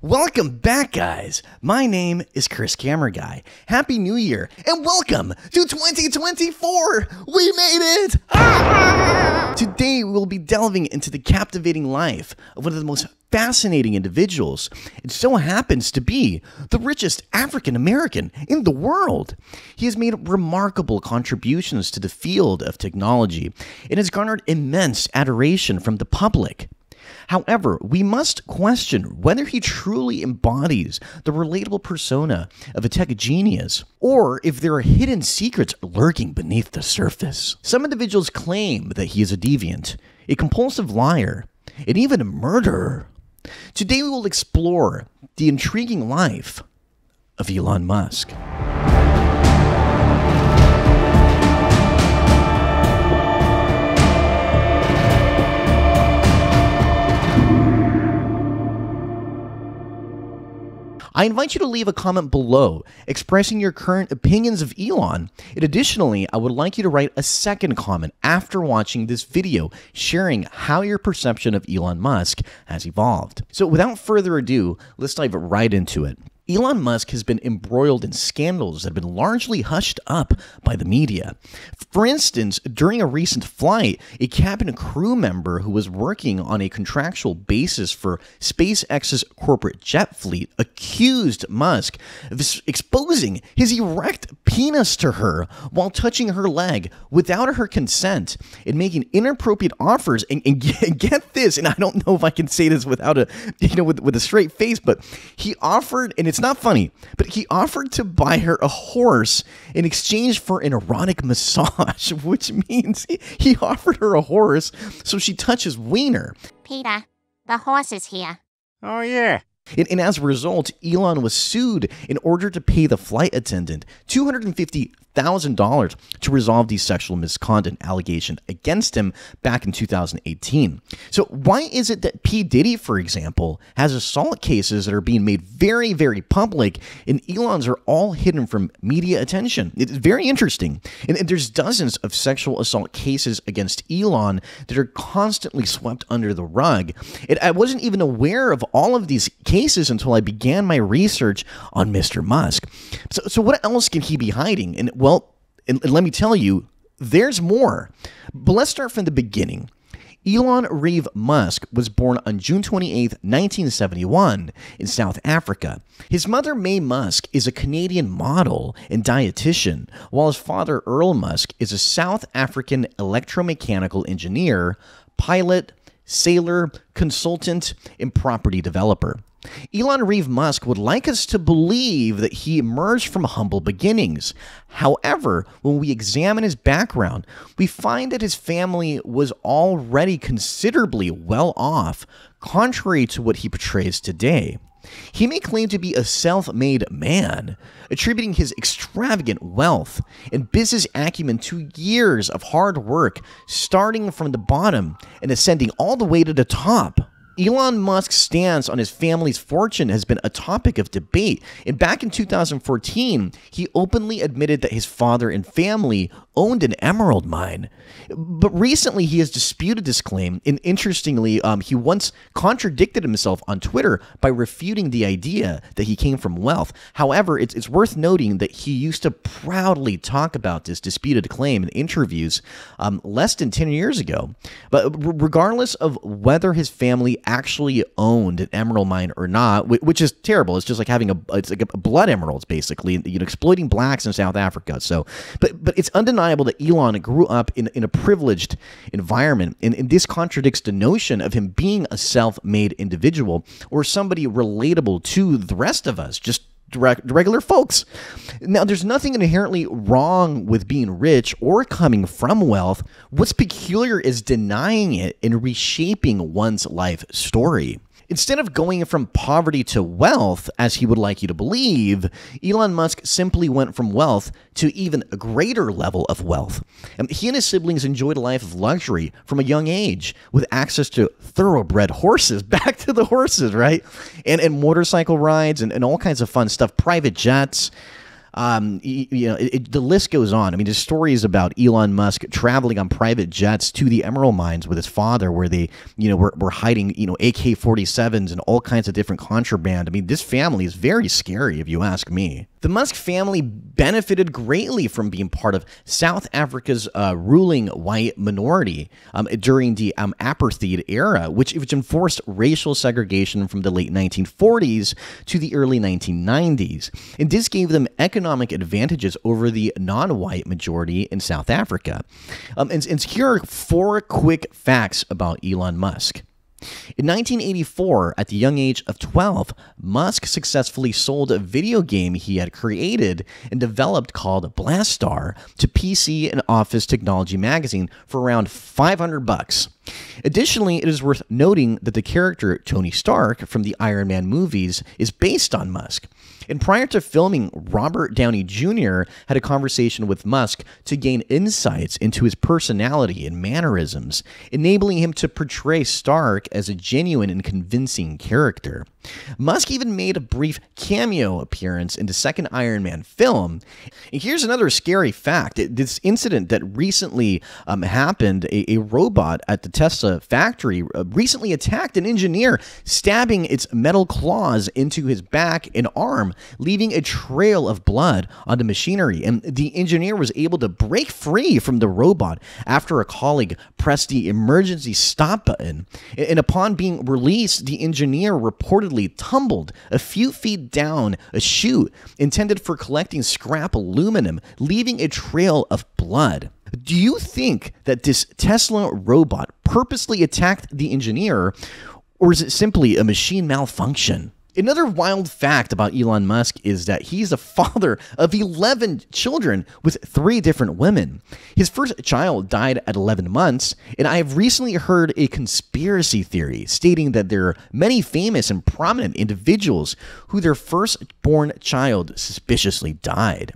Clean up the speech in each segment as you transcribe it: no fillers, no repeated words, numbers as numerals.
Welcome back, guys. My name is chriscameraguy. Happy New Year, and welcome to 2024. We made it! Today, we'll be delving into the captivating life of one of the most fascinating individuals. It so happens to be the richest African American in the world. He has made remarkable contributions to the field of technology and has garnered immense adoration from the public. However, we must question whether he truly embodies the relatable persona of a tech genius, or if there are hidden secrets lurking beneath the surface. Some individuals claim that he is a deviant, a compulsive liar, and even a murderer. Today we will explore the intriguing life of Elon Musk. I invite you to leave a comment below expressing your current opinions of Elon. And additionally, I would like you to write a second comment after watching this video, sharing how your perception of Elon Musk has evolved. So without further ado, let's dive right into it. Elon Musk has been embroiled in scandals that have been largely hushed up by the media. For instance, during a recent flight, a cabin crew member who was working on a contractual basis for SpaceX's corporate jet fleet accused Musk of exposing his erect penis to her while touching her leg without her consent and making inappropriate offers. And get this, and I don't know if I can say this without with a straight face, but he offered, and it's not funny, but he offered to buy her a horse in exchange for an erotic massage, which means he offered her a horse so she touches wiener. Peter, the horse is here. Oh, yeah. And as a result, Elon was sued in order to pay the flight attendant $250,000 to resolve the sexual misconduct allegation against him back in 2018. So why is it that P. Diddy, for example, has assault cases that are being made very, very public, and Elon's are all hidden from media attention? It's very interesting. And there's dozens of sexual assault cases against Elon that are constantly swept under the rug. And I wasn't even aware of all of these cases until I began my research on Mr. Musk. So what else can he be hiding? And well, and let me tell you, there's more. But let's start from the beginning. Elon Reeve Musk was born on June 28, 1971 in South Africa. His mother, May Musk, is a Canadian model and dietitian, while his father, Earl Musk, is a South African electromechanical engineer, pilot, sailor, consultant, and property developer. Elon Reeve Musk would like us to believe that he emerged from humble beginnings. However, when we examine his background, we find that his family was already considerably well off, contrary to what he portrays today. He may claim to be a self-made man, attributing his extravagant wealth and business acumen to years of hard work, starting from the bottom and ascending all the way to the top. Elon Musk's stance on his family's fortune has been a topic of debate, and back in 2014, he openly admitted that his father and family owned an emerald mine. But recently, he has disputed this claim, and interestingly, he once contradicted himself on Twitter by refuting the idea that he came from wealth. However, it's worth noting that he used to proudly talk about this disputed claim in interviews less than 10 years ago. But regardless of whether his family actually owned an emerald mine or not, which is terrible. It's just like having it's like a blood emeralds, basically, exploiting blacks in South Africa. So, but it's undeniable that Elon grew up in a privileged environment, and this contradicts the notion of him being a self-made individual or somebody relatable to the rest of us, just regular folks. Now, there's nothing inherently wrong with being rich or coming from wealth. What's peculiar is denying it and reshaping one's life story. Instead of going from poverty to wealth, as he would like you to believe, Elon Musk simply went from wealth to even a greater level of wealth. He and his siblings enjoyed a life of luxury from a young age, with access to thoroughbred horses, back to the horses, right? And motorcycle rides and all kinds of fun stuff, private jets. The list goes on. I mean, there's stories about Elon Musk traveling on private jets to the emerald mines with his father, where they, were hiding, AK-47s and all kinds of different contraband. I mean, this family is very scary, if you ask me. The Musk family benefited greatly from being part of South Africa's ruling white minority during the apartheid era, which enforced racial segregation from the late 1940s to the early 1990s. And this gave them economic advantages over the non-white majority in South Africa. And here are 4 quick facts about Elon Musk. In 1984, at the young age of 12, Musk successfully sold a video game he had created and developed called Blastar to PC and Office Technology magazine for around $500. Additionally, it is worth noting that the character Tony Stark from the Iron Man movies is based on Musk. And prior to filming, Robert Downey Jr. had a conversation with Musk to gain insights into his personality and mannerisms, enabling him to portray Stark as a genuine and convincing character. Musk even made a brief cameo appearance in the second Iron Man film. And here's another scary fact. This incident that recently happened, a robot at the Tesla factory recently attacked an engineer, stabbing its metal claws into his back and arm, leaving a trail of blood on the machinery. And the engineer was able to break free from the robot after a colleague pressed the emergency stop button. And upon being released, the engineer reportedly tumbled a few feet down a chute intended for collecting scrap aluminum, leaving a trail of blood. Do you think that this Tesla robot purposely attacked the engineer, or is it simply a machine malfunction? Another wild fact about Elon Musk is that he's a father of 11 children with 3 different women. His first child died at 11 months, and I have recently heard a conspiracy theory stating that there are many famous and prominent individuals who their firstborn child suspiciously died.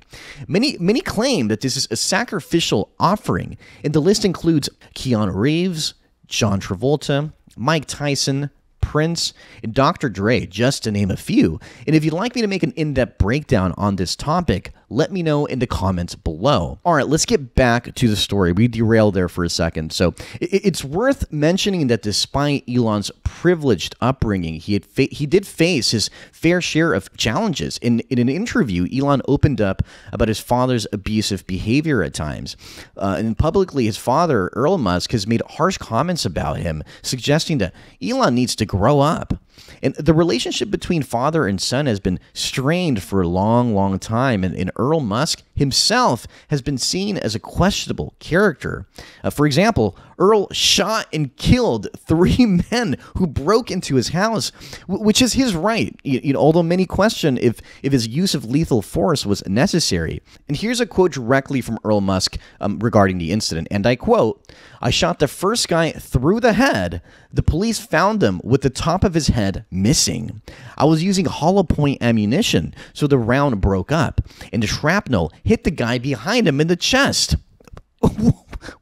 Many claim that this is a sacrificial offering, and the list includes Keanu Reeves, John Travolta, Mike Tyson, Prince, and Dr. Dre, just to name a few. And if you'd like me to make an in-depth breakdown on this topic, let me know in the comments below. All right, let's get back to the story. We derailed there for a second. So it's worth mentioning that despite Elon's privileged upbringing, he did face his fair share of challenges. In an interview, Elon opened up about his father's abusive behavior at times. And publicly, his father, Elon Musk, has made harsh comments about him, suggesting that Elon needs to grow up. And the relationship between father and son has been strained for a long, long time. And Elon Musk himself has been seen as a questionable character. For example, Earl shot and killed 3 men who broke into his house, which is his right, although many question if his use of lethal force was necessary. And here's a quote directly from Elon Musk regarding the incident, and I quote, "I shot the first guy through the head. The police found him with the top of his head missing. I was using hollow point ammunition, so the round broke up, and the shrapnel hit the guy behind him in the chest."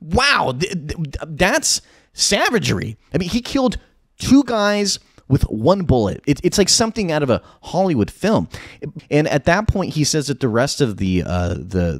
Wow, that's savagery. I mean, he killed 2 guys with 1 bullet. It's like something out of a Hollywood film. And at that point, he says that the rest of the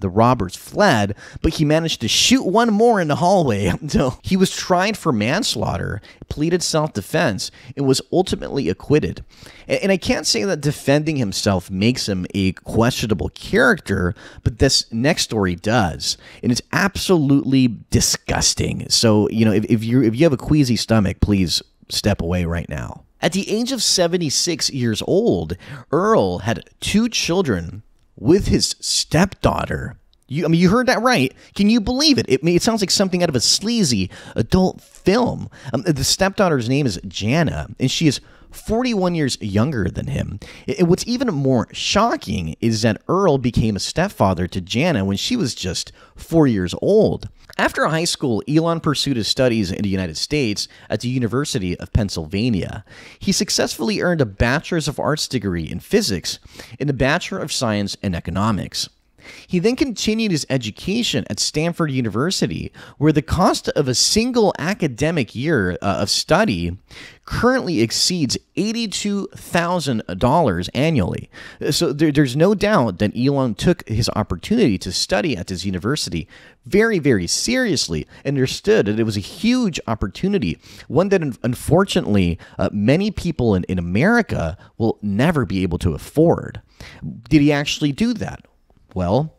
robbers fled, but he managed to shoot 1 more in the hallway. So he was tried for manslaughter, pleaded self-defense, and was ultimately acquitted. And I can't say that defending himself makes him a questionable character, but this next story does. And it's absolutely disgusting. So, if you have a queasy stomach, please step away right now. At the age of 76 years old, Earl had 2 children with his stepdaughter. You heard that right. Can you believe it? It sounds like something out of a sleazy adult film. The stepdaughter's name is Jana, and she is 41 years younger than him. And what's even more shocking is that Earl became a stepfather to Jana when she was just 4 years old. After high school, Elon pursued his studies in the United States at the University of Pennsylvania. He successfully earned a Bachelor's of Arts degree in physics and a Bachelor of Science in economics. He then continued his education at Stanford University, where the cost of a single academic year of study currently exceeds $82,000 annually. So there's no doubt that Elon took his opportunity to study at this university very, very seriously and understood that it was a huge opportunity, one that unfortunately many people in America will never be able to afford. Did he actually do that? Well,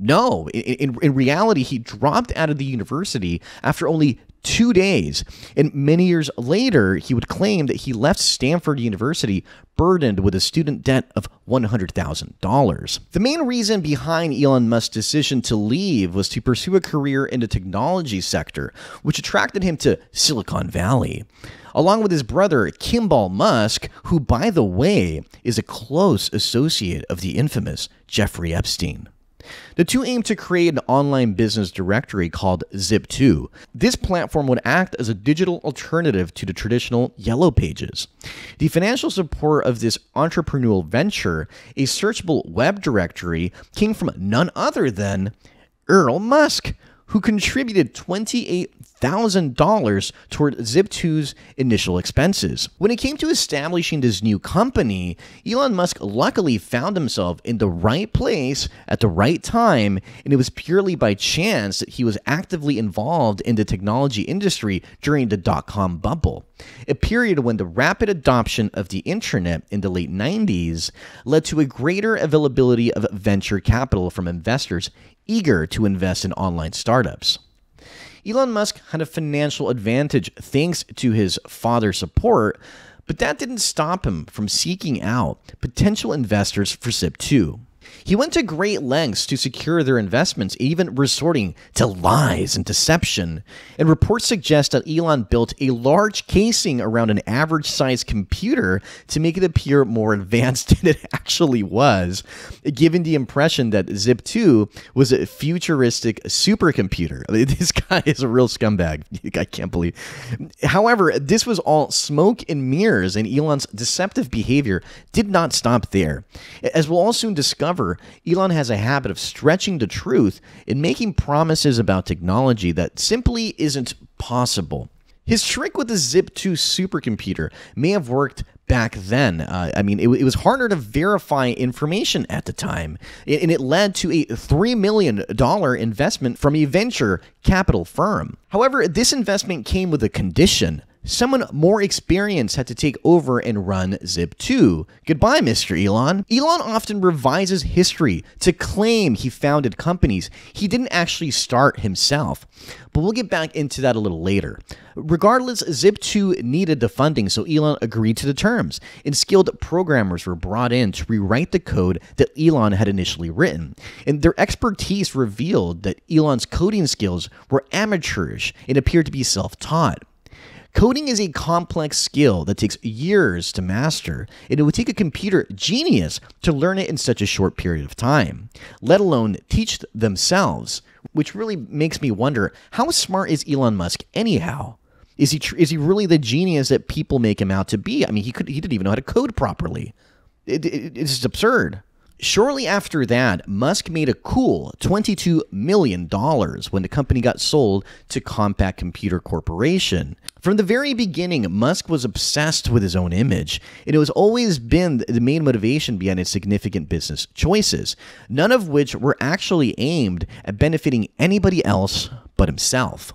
no. In reality, he dropped out of the university after only 2 days, and many years later, he would claim that he left Stanford University burdened with a student debt of $100,000. The main reason behind Elon Musk's decision to leave was to pursue a career in the technology sector, which attracted him to Silicon Valley, along with his brother Kimball Musk, who, by the way, is a close associate of the infamous Jeffrey Epstein. The two aimed to create an online business directory called Zip2. This platform would act as a digital alternative to the traditional Yellow Pages. The financial support of this entrepreneurial venture, a searchable web directory, came from none other than Elon Musk, who contributed $28,000 toward Zip2's initial expenses. When it came to establishing this new company, Elon Musk luckily found himself in the right place at the right time, and it was purely by chance that he was actively involved in the technology industry during the dot-com bubble, a period when the rapid adoption of the internet in the late 90s led to a greater availability of venture capital from investors eager to invest in online startups. Elon Musk had a financial advantage thanks to his father's support, but that didn't stop him from seeking out potential investors for Zip2. He went to great lengths to secure their investments, even resorting to lies and deception. And reports suggest that Elon built a large casing around an average-sized computer to make it appear more advanced than it actually was, giving the impression that Zip2 was a futuristic supercomputer. I mean, this guy is a real scumbag. I can't believe. However, this was all smoke and mirrors, and Elon's deceptive behavior did not stop there. As we'll all soon discover, Elon has a habit of stretching the truth and making promises about technology that simply isn't possible. His trick with the Zip2 supercomputer may have worked back then. It was harder to verify information at the time, and it led to a $3 million investment from a venture capital firm. However, this investment came with a condition. Someone more experienced had to take over and run Zip2. Goodbye, Mr. Elon. Elon often revises history to claim he founded companies he didn't actually start himself, but we'll get back into that a little later. Regardless, Zip2 needed the funding, so Elon agreed to the terms, and skilled programmers were brought in to rewrite the code that Elon had initially written. And their expertise revealed that Elon's coding skills were amateurish and appeared to be self-taught. Coding is a complex skill that takes years to master, and it would take a computer genius to learn it in such a short period of time, let alone teach themselves, which really makes me wonder, how smart is Elon Musk anyhow? Is he really the genius that people make him out to be? I mean, he didn't even know how to code properly. It's just absurd. Shortly after that, Musk made a cool $22 million when the company got sold to Compaq Computer Corporation. From the very beginning, Musk was obsessed with his own image, and it was always been the main motivation behind his significant business choices, none of which were actually aimed at benefiting anybody else but himself.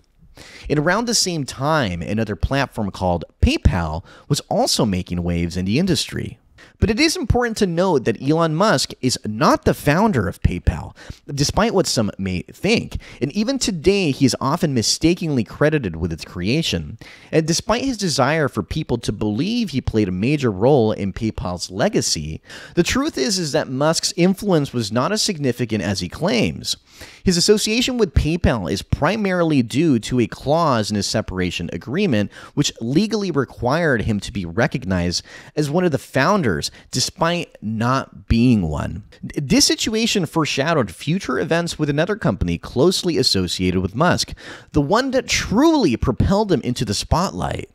And around the same time, another platform called PayPal was also making waves in the industry. But it is important to note that Elon Musk is not the founder of PayPal, despite what some may think. And even today, he is often mistakenly credited with its creation. And despite his desire for people to believe he played a major role in PayPal's legacy, the truth is that Musk's influence was not as significant as he claims. His association with PayPal is primarily due to a clause in his separation agreement, which legally required him to be recognized as one of the founders, despite not being one. This situation foreshadowed future events with another company closely associated with Musk, the one that truly propelled him into the spotlight: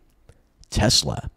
Tesla.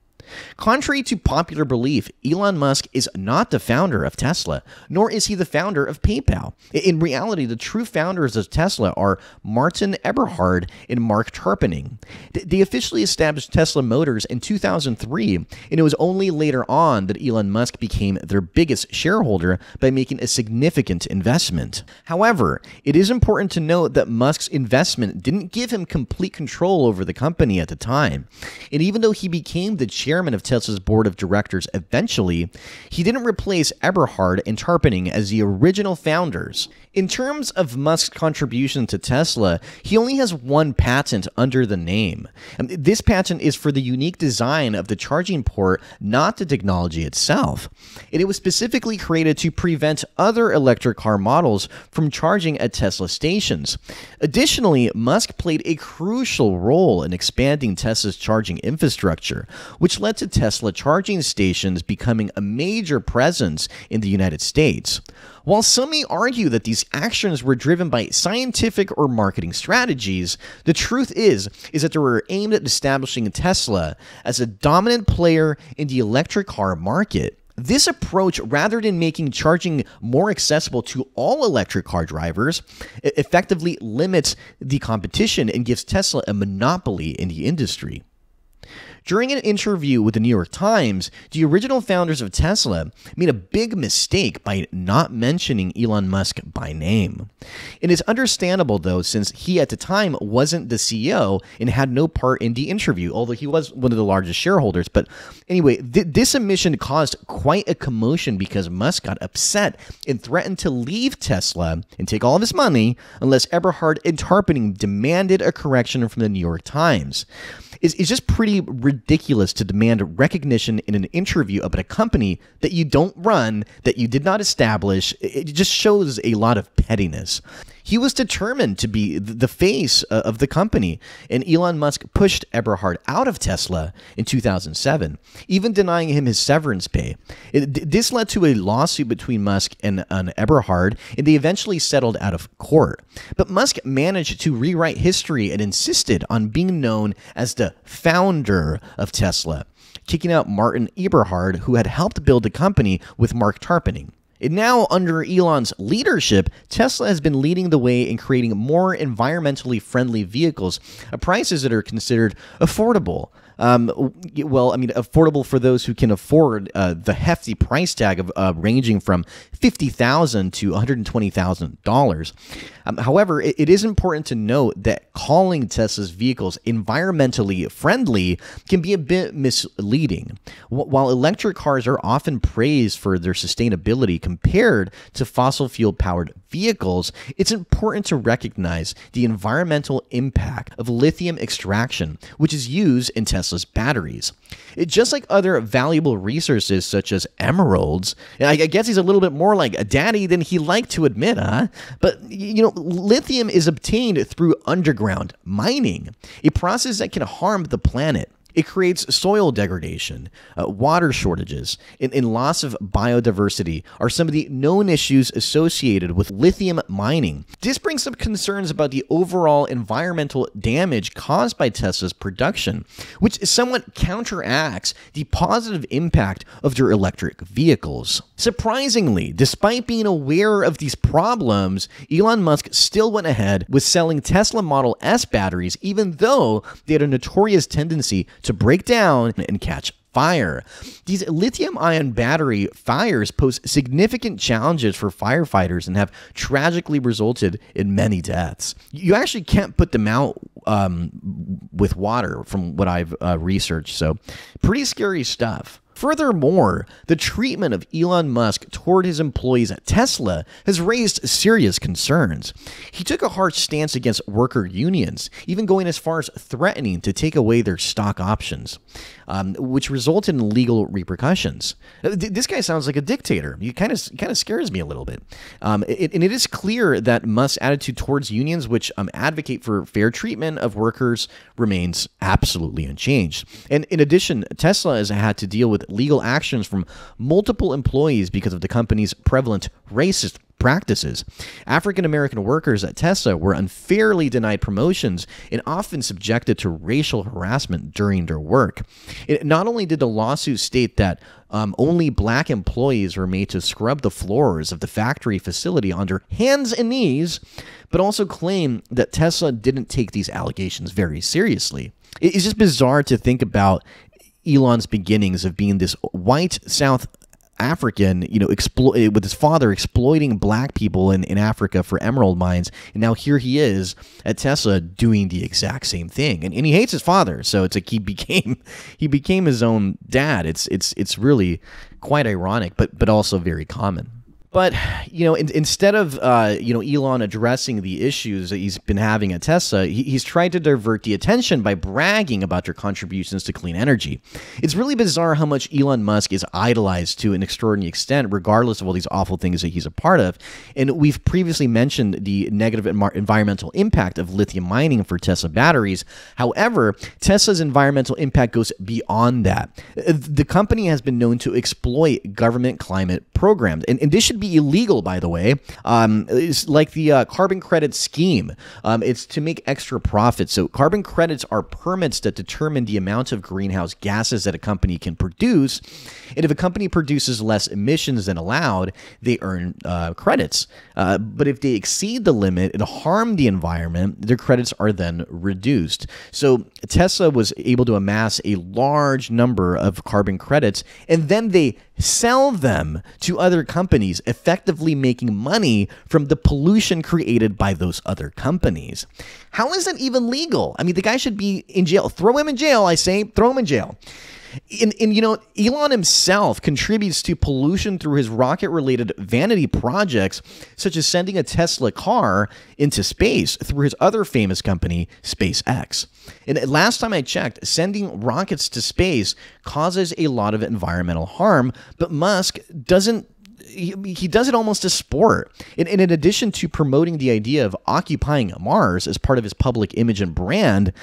Contrary to popular belief, Elon Musk is not the founder of Tesla, nor is he the founder of PayPal. In reality, the true founders of Tesla are Martin Eberhard and Mark Tarpenning. They officially established Tesla Motors in 2003, and it was only later on that Elon Musk became their biggest shareholder by making a significant investment. However, it is important to note that Musk's investment didn't give him complete control over the company at the time. And even though he became the chairman of Tesla's board of directors eventually, he didn't replace Eberhard and Tarpenning as the original founders. In terms of Musk's contribution to Tesla, he only has one patent under the name. This patent is for the unique design of the charging port, not the technology itself. And it was specifically created to prevent other electric car models from charging at Tesla stations. Additionally, Musk played a crucial role in expanding Tesla's charging infrastructure, which led to Tesla charging stations becoming a major presence in the United States. While some may argue that these actions were driven by scientific or marketing strategies, the truth is that they were aimed at establishing Tesla as a dominant player in the electric car market. This approach, rather than making charging more accessible to all electric car drivers, effectively limits the competition and gives Tesla a monopoly in the industry. During an interview with the New York Times, the original founders of Tesla made a big mistake by not mentioning Elon Musk by name. It is understandable, though, since he at the time wasn't the CEO and had no part in the interview, although he was one of the largest shareholders. But anyway, this omission caused quite a commotion because Musk got upset and threatened to leave Tesla and take all of his money unless Eberhard and Tarpenning demanded a correction from the New York Times. It's just pretty ridiculous to demand recognition in an interview about a company that you don't run, that you did not establish. It just shows a lot of pettiness. He was determined to be the face of the company, and Elon Musk pushed Eberhard out of Tesla in 2007, even denying him his severance pay. This led to a lawsuit between Musk and Eberhard, and they eventually settled out of court. But Musk managed to rewrite history and insisted on being known as the founder of Tesla, kicking out Martin Eberhard, who had helped build the company with Mark Tarpenning. And now, under Elon's leadership, Tesla has been leading the way in creating more environmentally friendly vehicles at prices that are considered affordable. Affordable for those who can afford the hefty price tag of ranging from $50,000 to $120,000. However, it is important to note that calling Tesla's vehicles environmentally friendly can be a bit misleading. While electric cars are often praised for their sustainability compared to fossil fuel-powered vehicles, it's important to recognize the environmental impact of lithium extraction, which is used in Tesla's batteries. Just like other valuable resources such as emeralds, I guess he's a little bit more like a daddy than he liked to admit, huh? But, lithium is obtained through underground mining, a process that can harm the planet. It creates soil degradation, water shortages, and loss of biodiversity are some of the known issues associated with lithium mining. This brings up concerns about the overall environmental damage caused by Tesla's production, which somewhat counteracts the positive impact of their electric vehicles. Surprisingly, despite being aware of these problems, Elon Musk still went ahead with selling Tesla Model S batteries, even though they had a notorious tendency to break down and catch fire. These lithium-ion battery fires pose significant challenges for firefighters and have tragically resulted in many deaths. You actually can't put them out with water, from what I've researched, so pretty scary stuff. Furthermore, the treatment of Elon Musk toward his employees at Tesla has raised serious concerns. He took a harsh stance against worker unions, even going as far as threatening to take away their stock options, which resulted in legal repercussions. This guy sounds like a dictator. He kind of scares me a little bit. And it is clear that Musk's attitude towards unions, which advocate for fair treatment of workers, remains absolutely unchanged. And in addition, Tesla has had to deal with legal actions from multiple employees because of the company's prevalent racist practices. African American workers at Tesla were unfairly denied promotions and often subjected to racial harassment during their work. Not only did the lawsuit state that only black employees were made to scrub the floors of the factory facility on their hands and knees, but also claim that Tesla didn't take these allegations very seriously. It's just bizarre to think about Elon's beginnings of being this white South African, with his father exploiting black people in Africa for emerald mines, and now here he is at Tesla doing the exact same thing, and he hates his father, so it's like he became his own dad. It's really quite ironic, but also very common. But, instead of, Elon addressing the issues that he's been having at Tesla, he's tried to divert the attention by bragging about their contributions to clean energy. It's really bizarre how much Elon Musk is idolized to an extraordinary extent, regardless of all these awful things that he's a part of. And we've previously mentioned the negative environmental impact of lithium mining for Tesla batteries. However, Tesla's environmental impact goes beyond that. The company has been known to exploit government climate programs, and this should be illegal, by the way. It's like the carbon credit scheme. It's to make extra profits. So carbon credits are permits that determine the amount of greenhouse gases that a company can produce. And if a company produces less emissions than allowed, they earn credits. But if they exceed the limit and harm the environment, their credits are then reduced. So Tesla was able to amass a large number of carbon credits, and then they sell them to other companies, effectively making money from the pollution created by those other companies. How is that even legal? I mean, the guy should be in jail. Throw him in jail, I say. Throw him in jail. Elon himself contributes to pollution through his rocket-related vanity projects, such as sending a Tesla car into space through his other famous company, SpaceX. And last time I checked, sending rockets to space causes a lot of environmental harm, but Musk doesn't. He does it almost as sport. In addition to promoting the idea of occupying Mars as part of his public image and brand,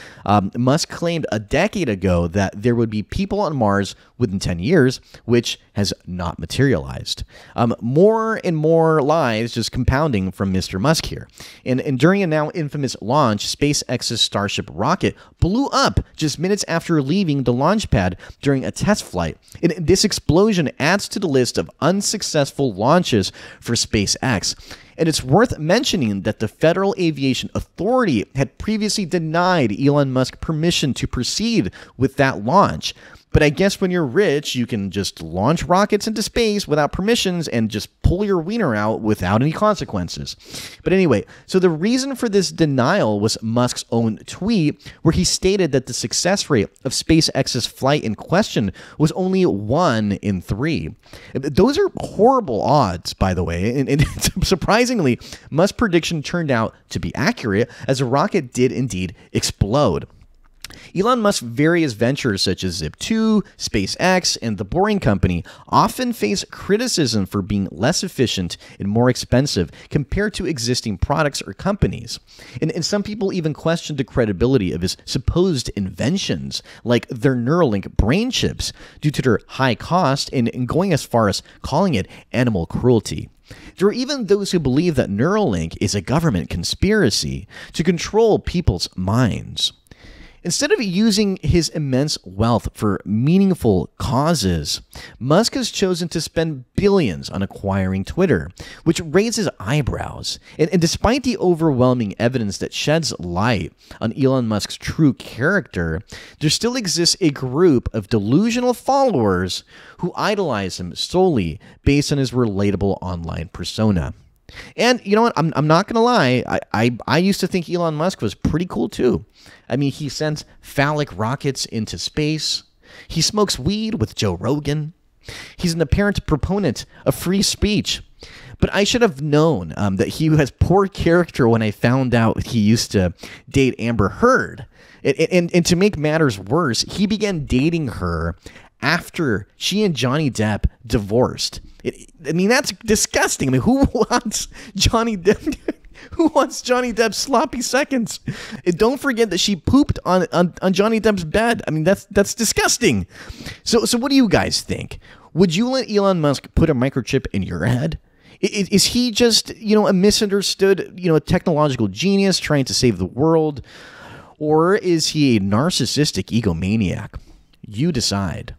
Musk claimed a decade ago that there would be people on Mars within 10 years, which has not materialized. More and more lies just compounding from Mr. Musk here. And during a now infamous launch, SpaceX's Starship rocket blew up just minutes after leaving the launch pad during a test flight. And this explosion adds to the list of unsuccessful launches for SpaceX. And it's worth mentioning that the Federal Aviation Authority had previously denied Elon Musk permission to proceed with that launch. But I guess when you're rich, you can just launch rockets into space without permissions and just pull your wiener out without any consequences. But anyway, so the reason for this denial was Musk's own tweet, where he stated that the success rate of SpaceX's flight in question was only 1 in 3. Those are horrible odds, by the way. And surprisingly, Musk's prediction turned out to be accurate, as the rocket did indeed explode. Elon Musk's various ventures such as Zip2, SpaceX, and The Boring Company often face criticism for being less efficient and more expensive compared to existing products or companies. And some people even question the credibility of his supposed inventions, like their Neuralink brain chips, due to their high cost and going as far as calling it animal cruelty. There are even those who believe that Neuralink is a government conspiracy to control people's minds. Instead of using his immense wealth for meaningful causes, Musk has chosen to spend billions on acquiring Twitter, which raises eyebrows. And despite the overwhelming evidence that sheds light on Elon Musk's true character, there still exists a group of delusional followers who idolize him solely based on his relatable online persona. And you know what? I'm not going to lie. I used to think Elon Musk was pretty cool too. I mean, he sends phallic rockets into space. He smokes weed with Joe Rogan. He's an apparent proponent of free speech. But I should have known that he has poor character when I found out he used to date Amber Heard. And to make matters worse, he began dating her after she and Johnny Depp divorced. I mean, that's disgusting. I mean, who wants Johnny Depp? Who wants Johnny Depp's sloppy seconds? And don't forget that she pooped on Johnny Depp's bed. I mean, that's disgusting. So what do you guys think? Would you let Elon Musk put a microchip in your head? Is he just, a misunderstood, technological genius trying to save the world? Or is he a narcissistic egomaniac? You decide.